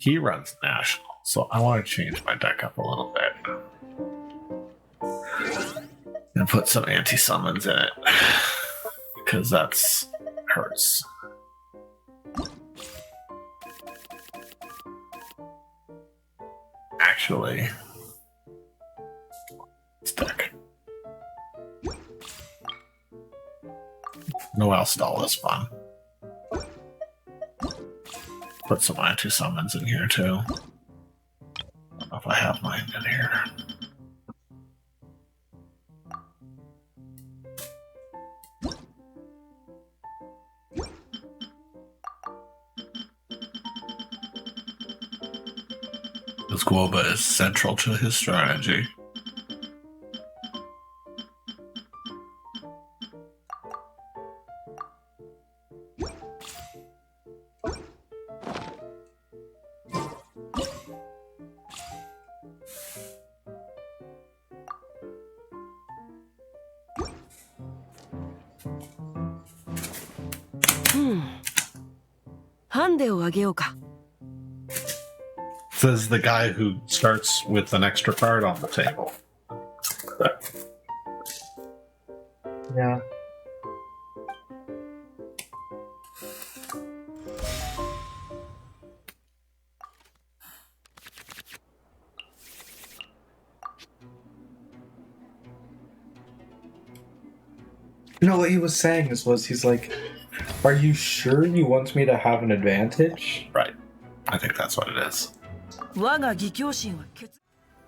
He runs national, so I want to change my deck up a little bit and put some anti-summons in it because that's hurts. Actually, this deck. Noelle stall is fun. Put some anti-summons in here too. I don't know if I have mine in here. This Guoba is central to his strategy. This is the guy who starts with an extra card on the table. Yeah. You know what he was saying he's like, are you sure you want me to have an advantage? Right. I think that's what it is.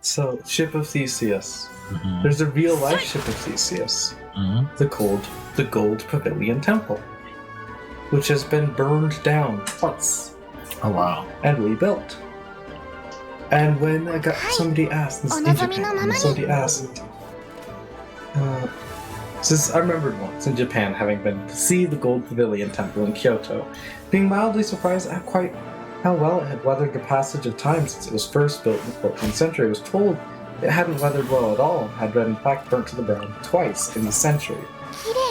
So, Ship of Theseus. Mm-hmm. There's a real life Ship of Theseus. Mm-hmm. The Gold Pavilion Temple, which has been burned down twice. Oh wow. And rebuilt. And when somebody asked, this in Japan, somebody asked, I remembered once in Japan having been to see the Gold Pavilion Temple in Kyoto, being mildly surprised at quite how well it had weathered the passage of time since it was first built in the 14th century. I was told it hadn't weathered well at all and had been in fact burnt to the ground twice in the century.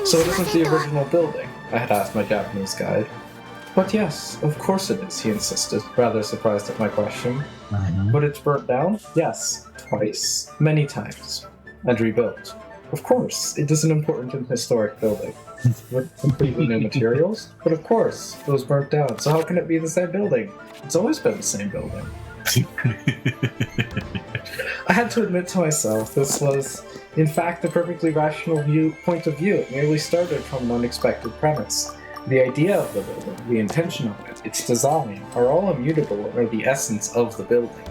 So it isn't the original building, I had asked my Japanese guide. But yes, of course it is, he insisted, rather surprised at my question. Mm-hmm. But it's burnt down? Yes, twice, many times, and rebuilt. Of course, it is an important and historic building, with completely new materials, but of course, it was burnt down, so how can it be the same building? It's always been the same building. I had to admit to myself, this was, in fact, a perfectly rational point of view. It merely started from an unexpected premise. The idea of the building, the intention of it, its design, are all immutable and are the essence of the building.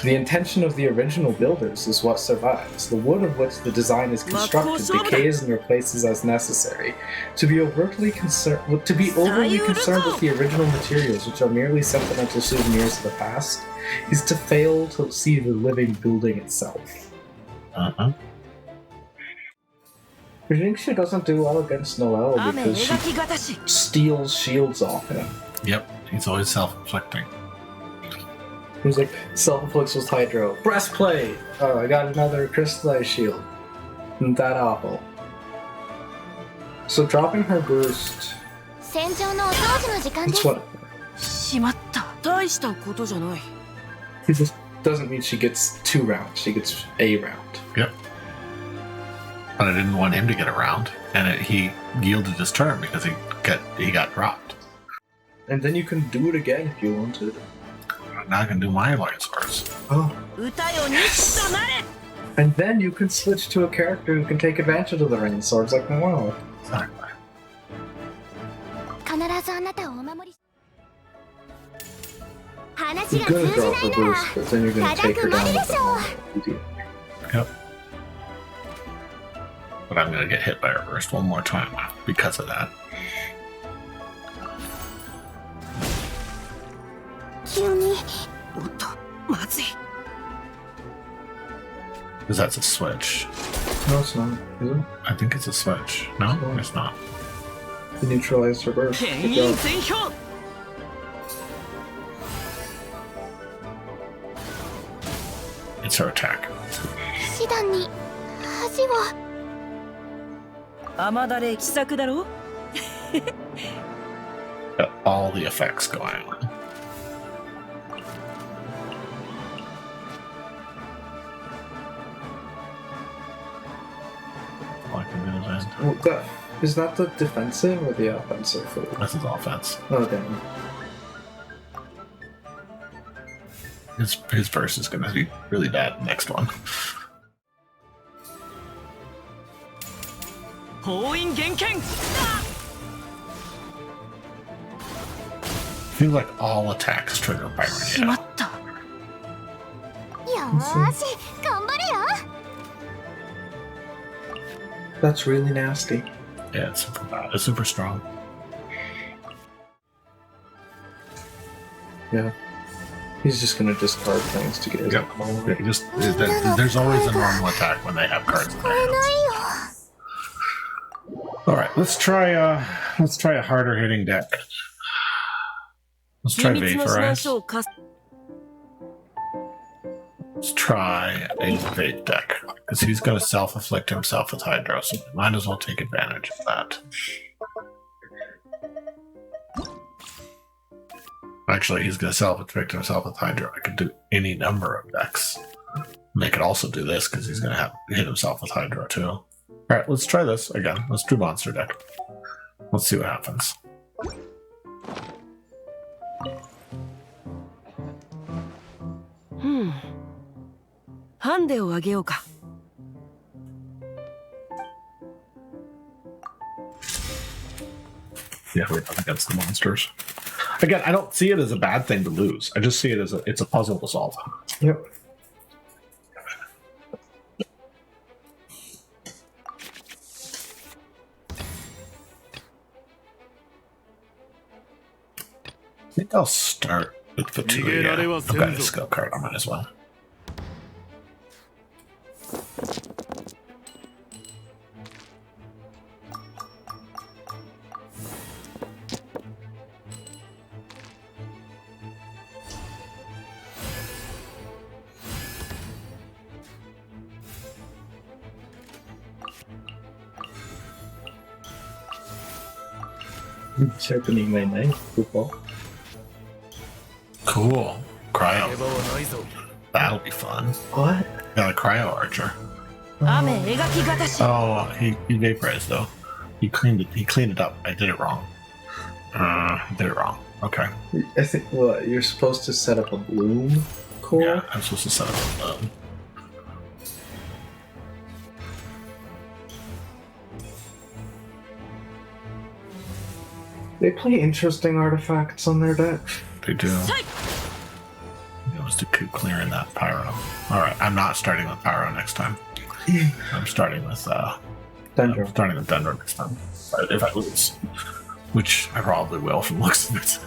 The intention of the original builders is what survives. The wood of which the design is constructed decays and replaces as necessary. To be overly concerned with the original materials, which are merely sentimental souvenirs of the past, is to fail to see the living building itself. Xingqiu doesn't do well against Noelle because she steals shields off him. Yep, he's always self-inflicting. He's like, self-inflicts with Hydro. Breastplate! Oh, I got another crystallized shield. Isn't that awful? So dropping her burst... It's whatever. It just doesn't mean she gets 2 rounds, she gets a round. Yep. But I didn't want him to get a round, and he yielded his turn because he got dropped. And then you can do it again if you want to. Now I can do my Alliance Horse. Oh. Yes. And then you can switch to a character who can take advantage of the rain swords like Noelle. Exactly. You're gonna drop her boost, but then you're gonna take her down with that. Yep. But I'm gonna get hit by her burst one more time because of that. Because that's a switch. No, it's not. Is it? I think it's a switch. No, it's not. You neutralize her burst. It's her attack. Got all the effects going on. Is that the defensive or the offensive? This is offense. Oh, damn. His verse is going to be really bad next one. Feels like all attacks trigger Pyronita. That's really nasty. Yeah, it's super bad. It's super strong. Yeah. He's just gonna discard things to get his Yep. Yeah, there's always a normal attack when they have cards in their hands. Alright, let's try a harder hitting deck. Let's try Vaporize. Let's try a Vape deck. Because he's going to self-afflict himself with Hydro, so we might as well take advantage of that. Actually, he's going to self-afflict himself with Hydro. I could do any number of decks. They could also do this, because he's going to have to hit himself with Hydro, too. Alright, let's try this again. Let's do Monster deck. Let's see what happens. Yeah, we're up against the monsters. Again, I don't see it as a bad thing to lose. I just see it as it's a puzzle to solve. Yep. I think I'll start with the two. Yeah. I've got a skill card on mine as well. Sharpening my knife. Football. Cool. Cryo. That'll be fun. What? Got a Cryo Archer. Oh, he vaporized though. He cleaned it up. I did it wrong. Did it wrong. Okay. I think what you're supposed to set up a bloom core. Yeah, I'm supposed to set up a They play interesting artifacts on their deck. They do. It was to keep clearing that Pyro. Alright, I'm not starting with Pyro next time. I'm starting with Dendro. I'm starting with Dendro next time. If I lose. Which I probably will from looks of it.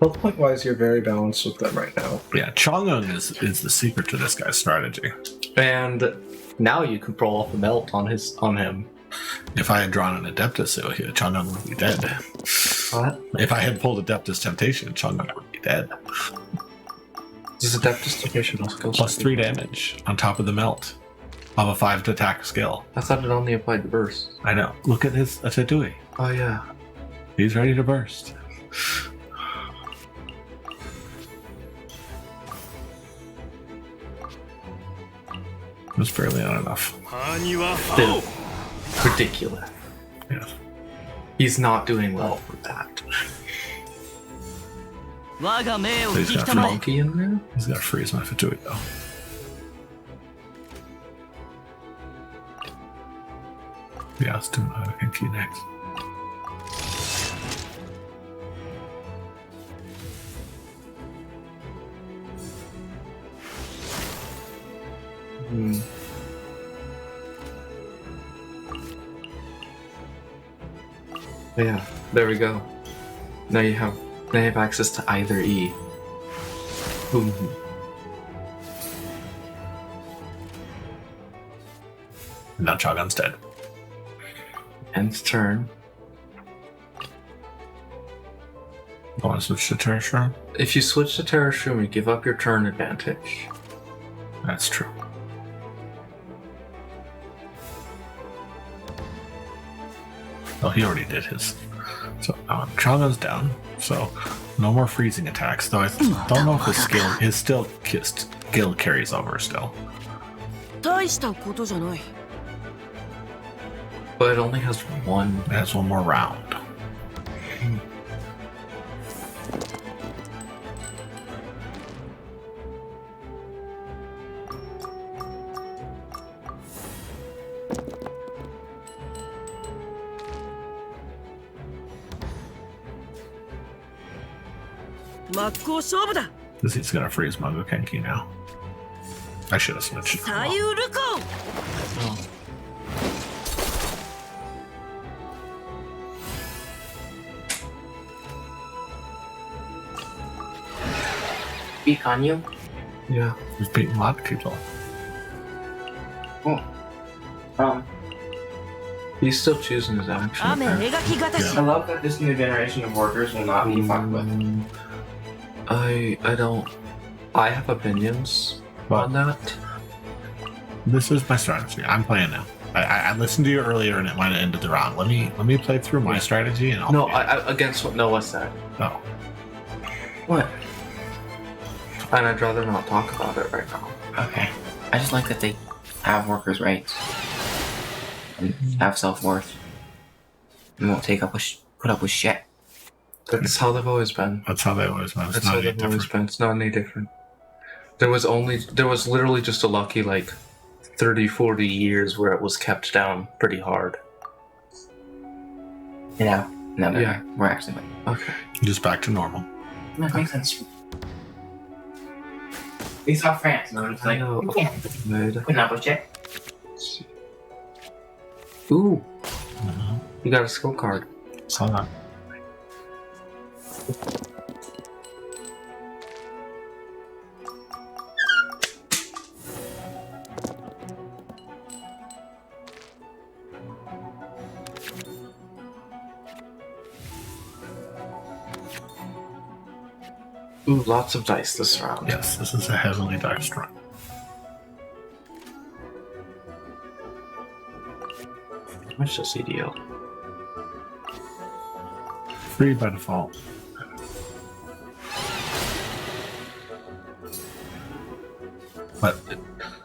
Health point wise, you're very balanced with them right now. Yeah, Chongung is the secret to this guy's strategy. And now you can roll off a melt on him. If I had drawn an Adeptus, Chongung would be dead. What? If I had pulled Adeptus Temptation, Chongung would be dead. This is Adeptus Temptation also Plus 3 damage on top of the melt of a 5 to attack skill. I thought it only applied to burst. I know. Look at his Atatui. Oh yeah. He's ready to burst. It's barely not enough. Still ridiculous. Yeah. He's not doing well with that. He's got Monkey in there? He's got to freeze my Fatui though. Yeah, let's do my Xingqiu next. Yeah, there we go. Now you have access to either E. Boom. Now Chagon's dead. End turn. I want to switch to Terra Shroom? If you switch to Terra Shroom, you give up your turn advantage. That's true. Oh, he already did his. So Chagon's down. So No more freezing attacks, though I don't know if his skill carries over still. 大したことじゃない。 But it only has one. It has one more round. Because he's gonna freeze Xingqiu now. I should have switched. Oh. Speak on you? Yeah, he's beating a lot of people. Oh. He's still choosing his action. I love that this new generation of workers will not be fucked with. I don't. I have opinions on that. This is my strategy. I'm playing now. I listened to you earlier and it might have ended the round. Let me play through my strategy and I'll. No, against what Noah said. No. What? And I'd rather not talk about it right now. Okay. I just like that they have workers' rights and have self-worth and won't put up with shit. That's how they've always been. That's how they've always been. It's That's not how any they've always different. been. It's not any different. There was literally just a lucky 30, 40 years where it was kept down pretty hard. Yeah. No, Yeah. we're actually Okay. Just back to normal. that makes sense. We saw France, and I was like, No. you can't put up with shit. Ooh, you got a skill card. Saw that. Ooh, lots of dice this round. Yes, this is a heavily diced run. How much does he deal? 3 by default. But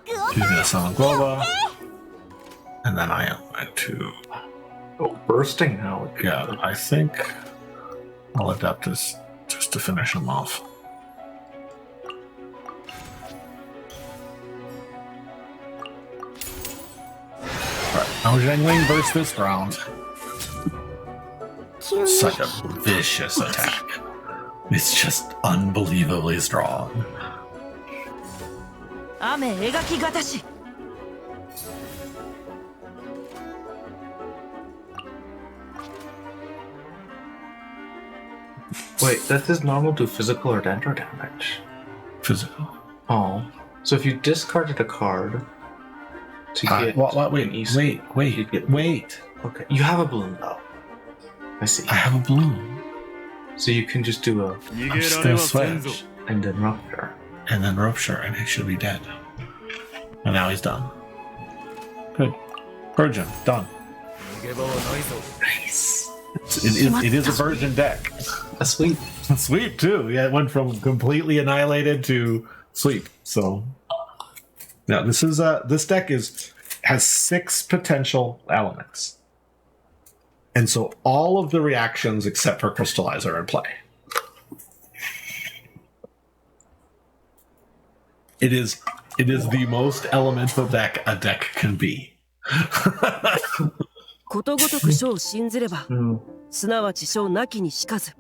he's gonna summon Globa, and then I am going to. Oh, bursting now. Yeah, I think I'll adapt this just to finish him off. Alright, now Zhengling bursts this round. Such a vicious attack. It's just unbelievably strong. Wait, does his normal do physical or dendro damage? Physical. Oh. So if you discarded a card to get Wait. Okay. You have a bloom though. I see. I have a bloom. So you can just do a I'm just gonna switch. and then rupture. And then rupture, and he should be dead. And now he's done. Good. Virgin, done. Nice. It is a virgin deck. That's sweet. Sweep too. Yeah, it went from completely annihilated to sweep. So now this deck has 6 potential elements. And so all of the reactions except for Crystallize are in play. It is the most elemental deck a deck can be. ことごとく書を信ずれば、すなわち書なきにしかず。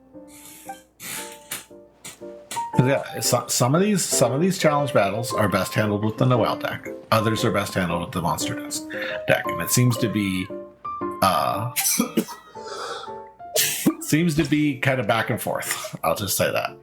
Yeah, some of these challenge battles are best handled with the Noelle deck. Others are best handled with the monster deck, and it seems to be kind of back and forth. I'll just say that.